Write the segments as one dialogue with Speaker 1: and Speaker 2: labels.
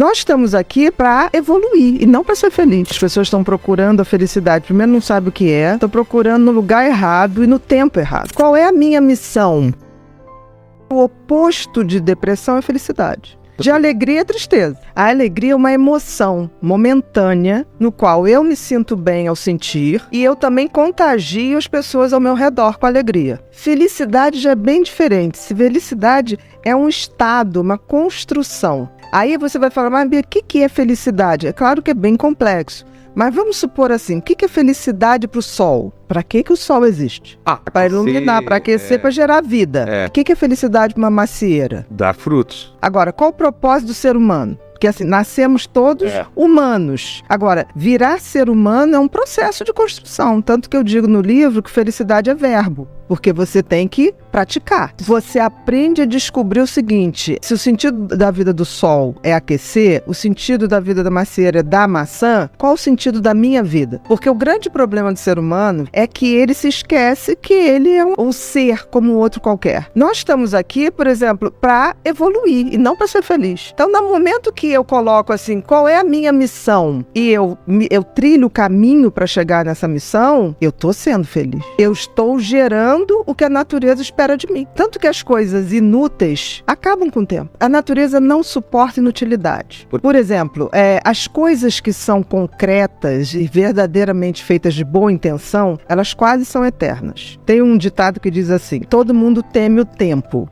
Speaker 1: Nós estamos aqui para evoluir e não para ser feliz. As pessoas estão procurando a felicidade. Primeiro, não sabem o que é. Estão procurando no lugar errado e no tempo errado. Qual é a minha missão? O oposto de depressão é felicidade. De alegria é tristeza. A alegria é uma emoção momentânea, no qual eu me sinto bem ao sentir e eu também contagio as pessoas ao meu redor com alegria. Felicidade já é bem diferente. Felicidade é um estado, uma construção. Aí você vai falar, mas Bia, o que é felicidade? É claro que é bem complexo. Mas vamos supor assim, o que é felicidade para o sol? Para que o sol existe? Para iluminar, para aquecer, para gerar vida. O que é felicidade para uma macieira?
Speaker 2: Dar frutos.
Speaker 1: Agora, qual o propósito do ser humano? Porque assim, nascemos todos humanos. Agora, virar ser humano é um processo de construção. Tanto que eu digo no livro que felicidade é verbo. Porque você tem que praticar. Você aprende a descobrir o seguinte: se o sentido da vida do sol é aquecer, o sentido da vida da macieira é dar maçã, qual o sentido da minha vida? Porque o grande problema do ser humano é que ele se esquece que ele é um ser como outro qualquer. Nós estamos aqui, por exemplo, para evoluir e não para ser feliz. Então, no momento que eu coloco assim, qual é a minha missão? E eu trilho o caminho para chegar nessa missão, eu estou sendo feliz. Eu estou gerando o que a natureza espera de mim. Tanto que as coisas inúteis acabam com o tempo. A natureza não suporta inutilidade. Por exemplo, as coisas que são concretas e verdadeiramente feitas de boa intenção, elas quase são eternas. Tem um ditado que diz assim: todo mundo teme o tempo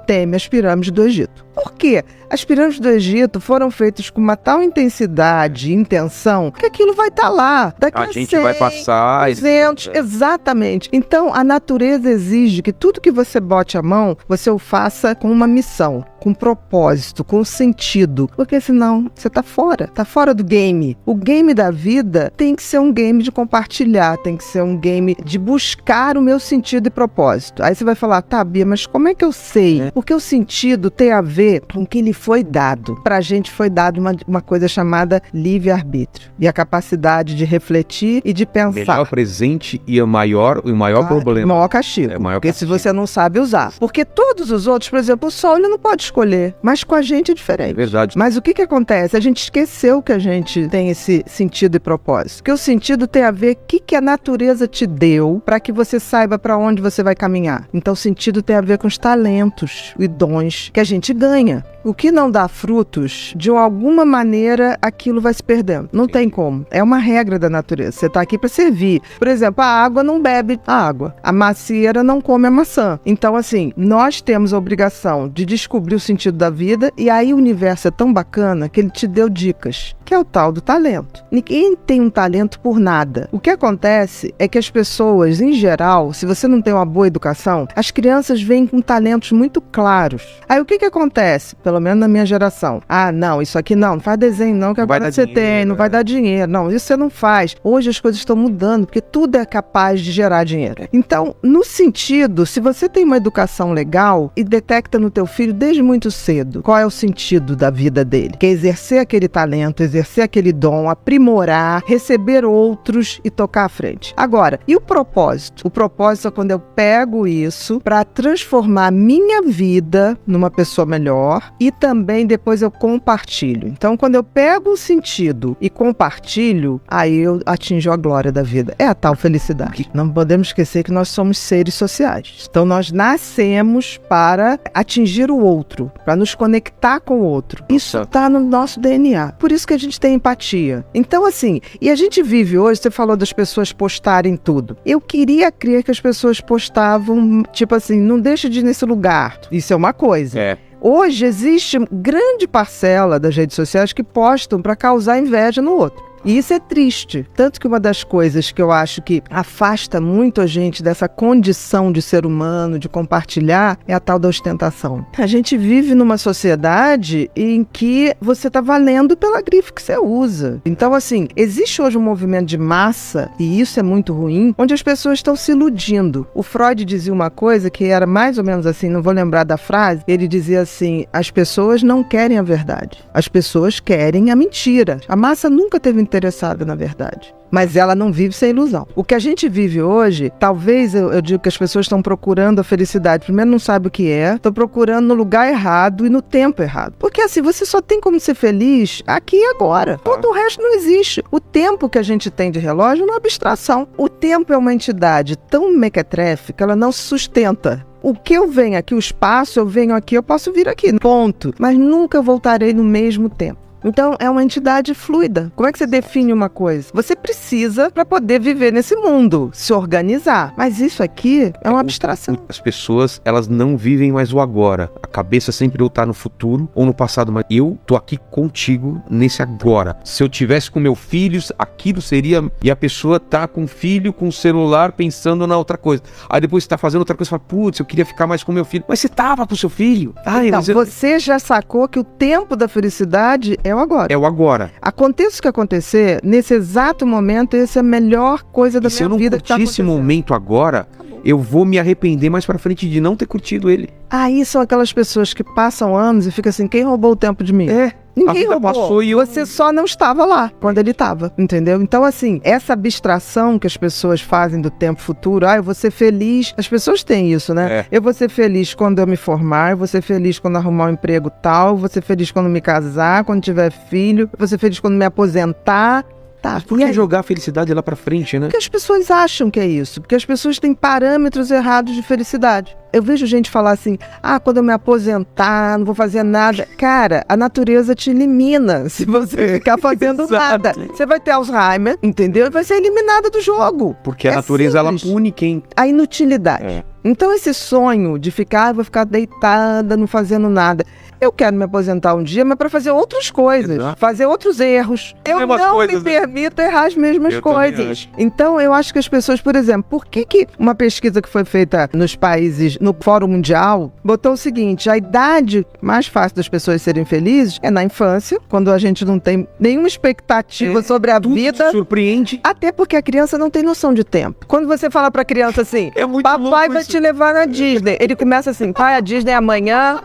Speaker 1: teme as pirâmides do Egito. Por quê? As pirâmides do Egito foram feitas com uma tal intensidade e intenção que aquilo vai estar lá. Daqui a
Speaker 2: gente
Speaker 1: 100,
Speaker 2: vai passar...
Speaker 1: 200, exatamente. Então, a natureza exige que tudo que você bote a mão, você o faça com uma missão, com propósito, com sentido. Porque senão, você tá fora do game. O game da vida tem que ser um game de compartilhar, tem que ser um game de buscar o meu sentido e propósito. Aí você vai falar, tá, Bia, mas como é que eu sei? Porque o sentido tem a ver com o que lhe foi dado. Pra gente foi dado uma coisa chamada livre-arbítrio. E a capacidade de refletir e de pensar.
Speaker 2: Melhor presente e o maior problema.
Speaker 1: O maior castigo. Porque se você não sabe usar. Porque todos os outros, por exemplo, o sol, ele não pode escolher. Mas com a gente é diferente.
Speaker 2: É verdade.
Speaker 1: Mas o que acontece? A gente esqueceu que a gente tem esse sentido e propósito. Que o sentido tem a ver com o que a natureza te deu para que você saiba para onde você vai caminhar. Então o sentido tem a ver com os talentos e dons que a gente ganha. O que não dá frutos, de alguma maneira, aquilo vai se perdendo. Não tem como. É uma regra da natureza. Você está aqui para servir. Por exemplo, a água não bebe a água. A macieira não come a maçã. Então, assim, nós temos a obrigação de descobrir o sentido da vida e aí o universo é tão bacana que ele te deu dicas, que é o tal do talento. Ninguém tem um talento por nada. O que acontece é que as pessoas, em geral, se você não tem uma boa educação, as crianças vêm com talentos muito claros. Aí o que acontece? Pelo menos na minha geração. Ah, não, isso aqui não faz desenho não, que agora você tem, não vai dar dinheiro. Não, isso você não faz. Hoje as coisas estão mudando, porque tudo é capaz de gerar dinheiro. Então, no sentido, se você tem uma educação legal e detecta no teu filho desde muito cedo qual é o sentido da vida dele, que é exercer aquele talento, exercer aquele dom, aprimorar, receber outros e tocar à frente. Agora, e o propósito? O propósito é quando eu pego isso para transformar a minha vida numa pessoa melhor e também depois eu compartilho. Então, quando eu pego o sentido e compartilho, aí eu atinjo a glória da vida. É a tal felicidade. Não podemos esquecer que nós somos seres sociais. Então, nós nascemos para atingir o outro, para nos conectar com o outro. Isso está no nosso DNA. Por isso que a gente tem empatia. Então, assim, e a gente vive hoje, você falou das pessoas postarem tudo. Eu queria crer que as pessoas postavam, tipo assim, não deixa de ir nesse lugar. Isso é uma coisa. Hoje existe grande parcela das redes sociais que postam para causar inveja no outro. E isso é triste. Tanto que uma das coisas que eu acho que afasta muito a gente dessa condição de ser humano, de compartilhar, é a tal da ostentação. A gente vive numa sociedade em que você está valendo pela grife que você usa. Então, assim, existe hoje um movimento de massa, e isso é muito ruim, onde as pessoas estão se iludindo. O Freud dizia uma coisa que era mais ou menos assim, não vou lembrar da frase, ele dizia assim, as pessoas não querem a verdade. As pessoas querem a mentira. A massa nunca teve interesse interessada, na verdade. Mas ela não vive sem ilusão. O que a gente vive hoje, talvez eu digo que as pessoas estão procurando a felicidade. Primeiro, não sabe o que é, estão procurando no lugar errado e no tempo errado. Porque assim, você só tem como ser feliz aqui e agora. Todo o resto não existe. O tempo que a gente tem de relógio é uma abstração. O tempo é uma entidade tão mequetrefe que ela não se sustenta. O que eu venho aqui, o espaço, eu venho aqui, eu posso vir aqui, ponto. Mas nunca voltarei no mesmo tempo. Então, é uma entidade fluida. Como é que você define uma coisa? Você precisa para poder viver nesse mundo, se organizar. Mas isso aqui é uma abstração.
Speaker 2: As pessoas, elas não vivem mais o agora. A cabeça sempre ou tá no futuro ou no passado. Mas eu tô aqui contigo nesse agora. Se eu tivesse com meu filho, aquilo seria... E a pessoa tá com o filho, com o celular, pensando na outra coisa. Aí depois você tá fazendo outra coisa e fala, putz, eu queria ficar mais com meu filho. Mas você tava com seu filho.
Speaker 1: Então, você já sacou que o tempo da felicidade é o agora.
Speaker 2: É o agora.
Speaker 1: Aconteça o que acontecer, nesse exato momento, essa é a melhor coisa da minha vida que tá acontecendo.
Speaker 2: Se eu não curtir esse momento agora, eu vou me arrepender mais pra frente de não ter curtido ele.
Speaker 1: Aí são aquelas pessoas que passam anos e ficam assim, quem roubou o tempo de mim? Ninguém roubou.
Speaker 2: Passou e
Speaker 1: você só não estava lá quando ele estava, entendeu? Então, assim, essa abstração que as pessoas fazem do tempo futuro, eu vou ser feliz, as pessoas têm isso, né? Eu vou ser feliz quando eu me formar, eu vou ser feliz quando arrumar um emprego tal, eu vou ser feliz quando me casar, quando tiver filho, eu vou ser feliz quando me aposentar. Tá.
Speaker 2: Por que jogar a felicidade lá pra frente, né?
Speaker 1: Porque as pessoas acham que é isso. Porque as pessoas têm parâmetros errados de felicidade. Eu vejo gente falar assim, quando eu me aposentar, não vou fazer nada. Cara, a natureza te elimina se você ficar fazendo nada. Você vai ter Alzheimer, entendeu? E vai ser eliminada do jogo.
Speaker 2: Porque a natureza,
Speaker 1: simples.
Speaker 2: Ela pune quem...
Speaker 1: A inutilidade. Então esse sonho de ficar, vou ficar deitada, não fazendo nada. Eu quero me aposentar um dia, mas para fazer outras coisas, fazer outros erros. Eu não me permito errar as mesmas coisas. Então, eu acho que as pessoas, por exemplo, por que uma pesquisa que foi feita nos países, no Fórum Mundial, botou o seguinte, a idade mais fácil das pessoas serem felizes é na infância, quando a gente não tem nenhuma expectativa sobre a vida.
Speaker 2: Surpreende.
Speaker 1: Até porque a criança não tem noção de tempo. Quando você fala pra criança assim, papai vai te levar na Disney, ele começa assim, pai, a Disney é amanhã...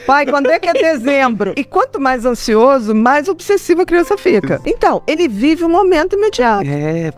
Speaker 1: Pai, quando é que é dezembro? E quanto mais ansioso, mais obsessiva a criança fica. Então, ele vive o momento imediato.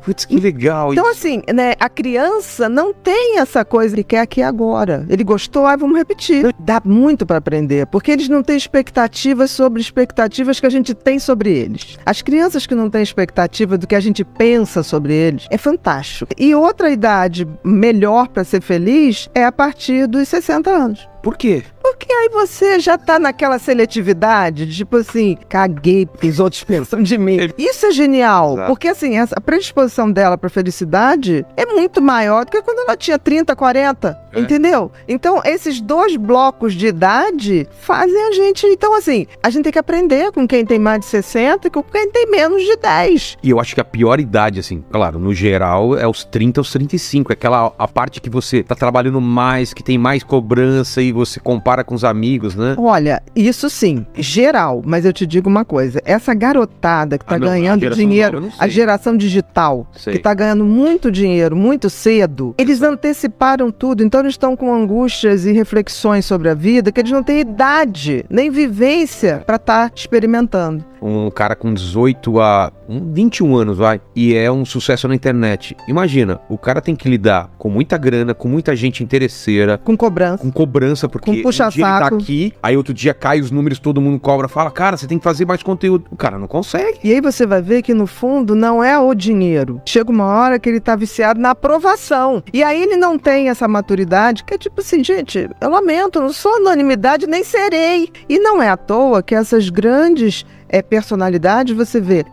Speaker 2: Putz, que legal.
Speaker 1: Então, assim, né, a criança não tem essa coisa, ele quer aqui agora. Ele gostou, vamos repetir. Dá muito para aprender, porque eles não têm expectativas sobre expectativas que a gente tem sobre eles. As crianças que não têm expectativa do que a gente pensa sobre eles, é fantástico. E outra idade melhor para ser feliz é a partir dos 60 anos.
Speaker 2: Por quê?
Speaker 1: Porque aí você já tá naquela seletividade, tipo assim, caguei porque os outros pensam de mim. Isso é genial, porque assim, a predisposição dela pra felicidade é muito maior do que quando ela tinha 30, 40, entendeu? Então, esses dois blocos de idade fazem a gente... Então, assim, a gente tem que aprender com quem tem mais de 60 e com quem tem menos de 10.
Speaker 2: E eu acho que a pior idade, assim, claro, no geral, é os 30 aos 35. É a parte que você tá trabalhando mais, que tem mais cobrança e você compara com os amigos, né?
Speaker 1: Olha, isso sim, geral, mas eu te digo uma coisa, essa garotada que tá ganhando dinheiro, a geração digital, que tá ganhando muito dinheiro, muito cedo, eles anteciparam tudo, então eles estão com angústias e reflexões sobre a vida que eles não têm idade, nem vivência para estar experimentando.
Speaker 2: Um cara com 18 a 21 anos, e é um sucesso na internet. Imagina, o cara tem que lidar com muita grana, com muita gente interesseira.
Speaker 1: Com cobrança,
Speaker 2: porque
Speaker 1: um dia
Speaker 2: ele tá aqui, aí outro dia cai os números, todo mundo cobra, fala, cara, você tem que fazer mais conteúdo. O cara não consegue.
Speaker 1: E aí você vai ver que no fundo não é o dinheiro. Chega uma hora que ele tá viciado na aprovação. E aí ele não tem essa maturidade, que é tipo assim, gente, eu lamento, não sou anonimidade, nem serei. E não é à toa que essas grandes... personalidades, você vê,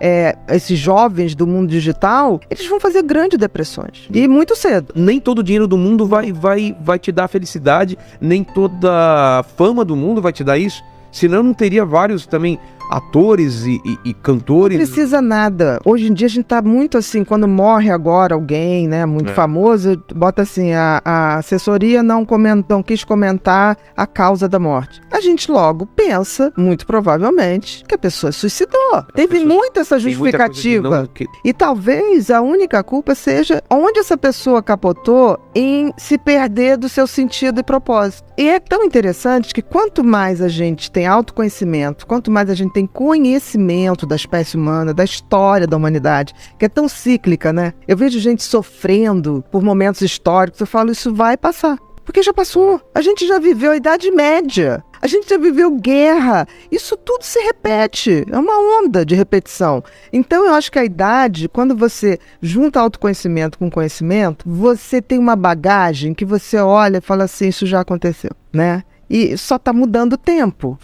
Speaker 1: esses jovens do mundo digital, eles vão fazer grandes depressões. E muito cedo.
Speaker 2: Nem todo o dinheiro do mundo vai te dar felicidade, nem toda a fama do mundo vai te dar isso. Senão não teria vários também atores e cantores.
Speaker 1: Não precisa nada. Hoje em dia a gente tá muito assim, quando morre agora alguém, né, muito famoso, bota assim, a assessoria não quis comentar a causa da morte. A gente logo pensa, muito provavelmente, que a pessoa suicidou. Teve muito essa justificativa. E talvez a única culpa seja onde essa pessoa capotou em se perder do seu sentido e propósito. E é tão interessante que quanto mais a gente tem autoconhecimento, quanto mais a gente tem tem conhecimento da espécie humana, da história da humanidade, que é tão cíclica, né? Eu vejo gente sofrendo por momentos históricos, eu falo, isso vai passar. Porque já passou. A gente já viveu a Idade Média. A gente já viveu guerra. Isso tudo se repete. É uma onda de repetição. Então, eu acho que a idade, quando você junta autoconhecimento com conhecimento, você tem uma bagagem que você olha e fala assim, isso já aconteceu, né? E só está mudando o tempo.